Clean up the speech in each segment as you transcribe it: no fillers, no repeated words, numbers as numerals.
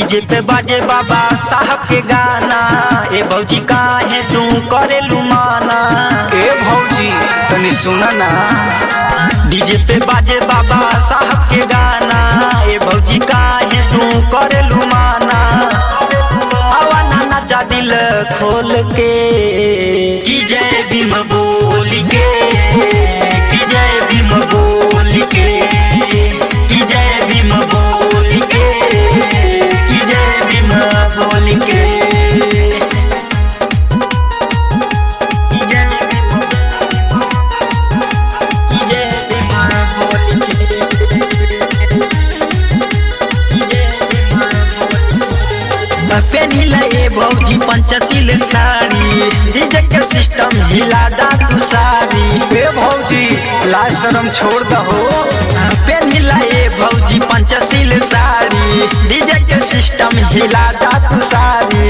DJ पे बाजे बाबा साहब के गाना। ए भौजी काहे तू करे लुमाना। ए भौजी तनी सुना ना। डीजे पे बाजे बाबा साहब के गाना। ए भौजी काहे तू करे लुमाना। आवा नाना जा दिल खोल के की जय भीम बोल के, की जय भीम बोल के, की जय भीम बोल के, की जय भीम बोल के, की जय भीम, की जय भीम बोल के, की जय भीम बोल के। पेनिला ए भौजी पंचशील साड़ी, डीजे के सिस्टम हिला दा तू सारी। ए भौजी लाज शरम छोड़ दहो। पेनिला ए भौजी पंचशील साड़ी, डीजे के सिस्टम हिला दा तू सारी।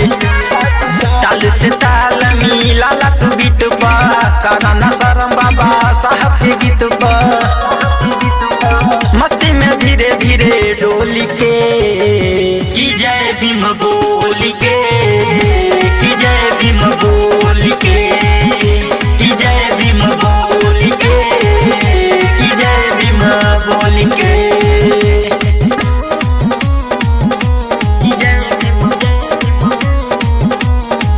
ताल से ताल मिला ला तू बीट पा, काना ना शरम बाबा साहब के गीत पा। मस्ती में धीरे धीरे डोली के की जय भीम बोल के, की जय भीम बोल के, की जय भीम बोल के, की जय भीम बोल के, की जय भीम,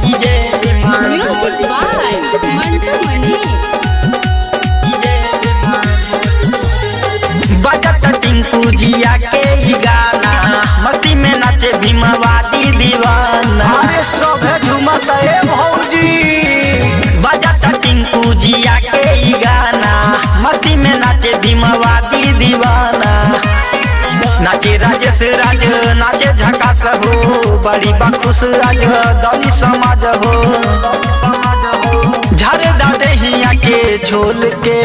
की जय भीम, म्यूजिक बाय मंटू मणि। बजत टिंकू जिया के ही गाना, मस्ती में नाचे भीमवादी दीवाना। अरे सभे झूमता ए भौजी। बजत टिंकू जिया के ही गाना, मस्ती में नाचे भीमवादी दीवाना। नाचे राजेश राज, नाचे झकास हो, बड़ी बखुश राज दली समाज हो। झाड़ दादे हिया के झोल के